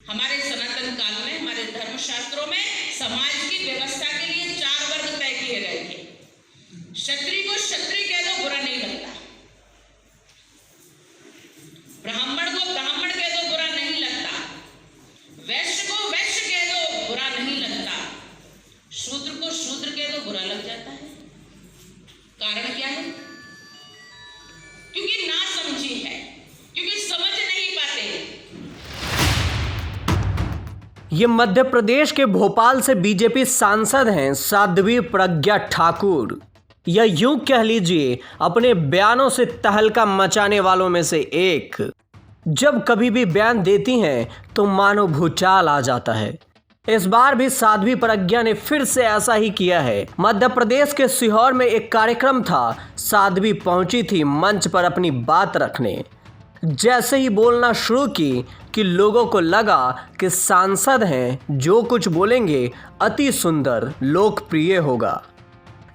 हमारे सनातन काल में, हमारे धर्मशास्त्रों में समाज की व्यवस्था के लिए 4 वर्ग तय किए गए थे। क्षत्रिय को क्षत्रिय कह दो बुरा नहीं लगता, ब्राह्मण को ब्राह्मण कह दो बुरा नहीं लगता, वैश्य को वैश्य कह दो बुरा नहीं लगता, शूद्र को शूद्र कह दो बुरा लग जाता है। कारण क्या है? क्योंकि ना समझी है, क्योंकि समझ नहीं पाते। ये मध्य प्रदेश के भोपाल से बीजेपी सांसद हैं साध्वी प्रज्ञा ठाकुर, या यूं कह लीजिए अपने बयानों से तहलका मचाने वालों में से एक। जब कभी भी बयान देती हैं तो मानो भूचाल आ जाता है। इस बार भी साध्वी प्रज्ञा ने फिर से ऐसा ही किया है। मध्य प्रदेश के सीहोर में एक कार्यक्रम था। साध्वी पहुंची थी मंच पर अपनी बात रखने। जैसे ही बोलना शुरू की कि लोगों को लगा कि सांसद हैं, जो कुछ बोलेंगे अति सुंदर लोकप्रिय होगा।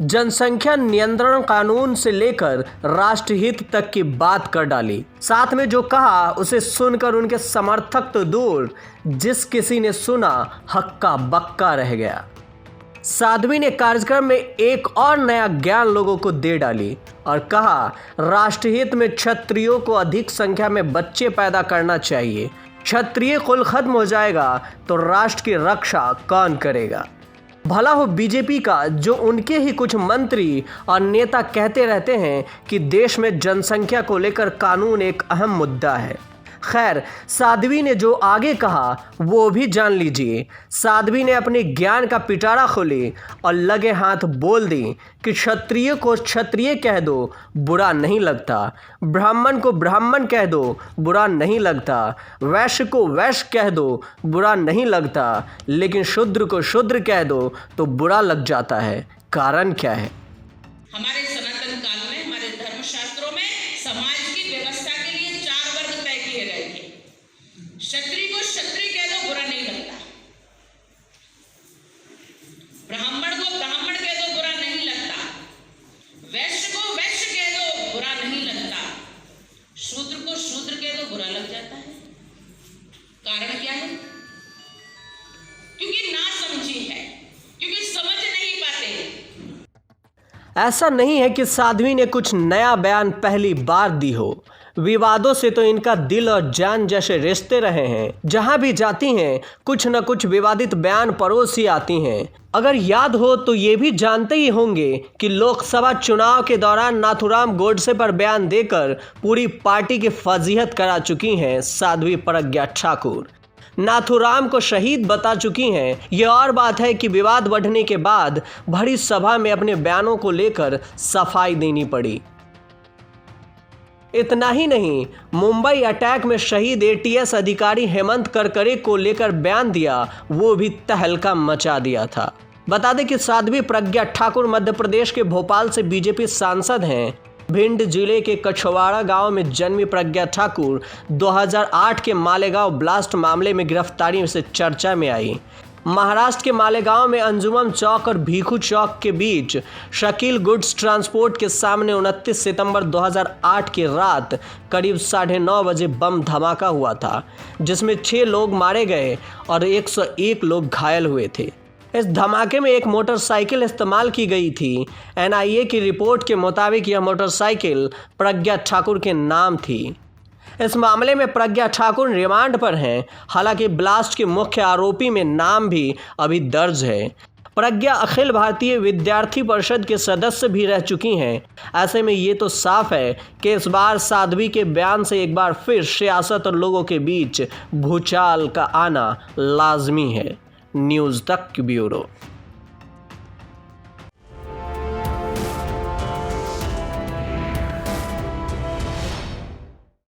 जनसंख्या नियंत्रण कानून से लेकर राष्ट्रहित तक की बात कर डाली। साथ में जो कहा उसे सुनकर उनके समर्थक तो दूर, जिस किसी ने सुना हक्का बक्का रह गया। साध्वी ने कार्यक्रम में एक और नया ज्ञान लोगों को दे डाली और कहा, राष्ट्रहित में क्षत्रियों को अधिक संख्या में बच्चे पैदा करना चाहिए। क्षत्रिय कुल खत्म हो जाएगा तो राष्ट्र की रक्षा कौन करेगा? भला हो बीजेपी का, जो उनके ही कुछ मंत्री और नेता कहते रहते हैं कि देश में जनसंख्या को लेकर कानून एक अहम मुद्दा है। खैर, साध्वी ने जो आगे कहा वो भी जान लीजिए। साध्वी ने अपने ज्ञान का पिटारा खोली और लगे हाथ बोल दी कि क्षत्रिय को क्षत्रिय कह दो बुरा नहीं लगता, ब्राह्मण को ब्राह्मण कह दो बुरा नहीं लगता, वैश्य को वैश्य कह दो बुरा नहीं लगता, लेकिन शूद्र को शूद्र कह दो तो बुरा लग जाता है। कारण क्या है? हमारे सनातन काल में, हमारे धर्मशास्त्रों में समाज की व्यवस्था के लिए 4 वर्ग तय किए गए थे। क्षत्रिय को क्षत्रिय कह दो बुरा नहीं लगता, ब्राह्मण को ब्राह्मण कह दो बुरा नहीं लगता, वैश्य को वैश्य कह दो बुरा नहीं लगता, शूद्र को शूद्र कह दो बुरा लग जाता है। कारण क्या है? क्योंकि ना समझी है, क्योंकि समझ नहीं पाते। ऐसा नहीं है कि साध्वी ने कुछ नया बयान पहली बार दी हो। विवादों से तो इनका दिल और जान जैसे रिश्ते रहे हैं। जहां भी जाती हैं कुछ न कुछ विवादित बयान परोस ही आती हैं। अगर याद हो तो ये भी जानते ही होंगे कि लोकसभा चुनाव के दौरान नाथूराम गोडसे पर बयान देकर पूरी पार्टी की फजीहत करा चुकी हैं साध्वी प्रज्ञा ठाकुर। नाथूराम को शहीद बता चुकी हैं। यह और बात है कि विवाद बढ़ने के बाद भरी सभा में अपने बयानों को लेकर सफाई देनी पड़ी। इतना ही नहीं, मुंबई अटैक में शहीद एटीएस अधिकारी हेमंत करकरे को लेकर बयान दिया, वो भी तहलका मचा दिया था। बता दें कि साध्वी प्रज्ञा ठाकुर मध्य प्रदेश के भोपाल से बीजेपी सांसद हैं। भिंड जिले के कछवाड़ा गांव में जन्मी प्रज्ञा ठाकुर 2008 के मालेगांव ब्लास्ट मामले में गिरफ्तारी से चर्चा में आई। महाराष्ट्र के मालेगांव में अंजुमन चौक और भीखू चौक के बीच शकील गुड्स ट्रांसपोर्ट के सामने 29 सितंबर 2008 की रात करीब 9:30 बजे बम धमाका हुआ था, जिसमें 6 लोग मारे गए और 101 लोग घायल हुए थे। इस धमाके में एक मोटरसाइकिल इस्तेमाल की गई थी। एनआईए की रिपोर्ट के मुताबिक यह मोटरसाइकिल प्रज्ञा ठाकुर के नाम थी। इस मामले में प्रज्ञा ठाकुर रिमांड पर हैं। हालांकि ब्लास्ट के मुख्य आरोपी में नाम भी अभी दर्ज है। प्रज्ञा अखिल भारतीय विद्यार्थी परिषद के सदस्य भी रह चुकी हैं। ऐसे में ये तो साफ है कि इस बार साध्वी के बयान से एक बार फिर सियासत और लोगों के बीच भूचाल का आना लाजमी है। न्यूज़ तक ब्यूरो।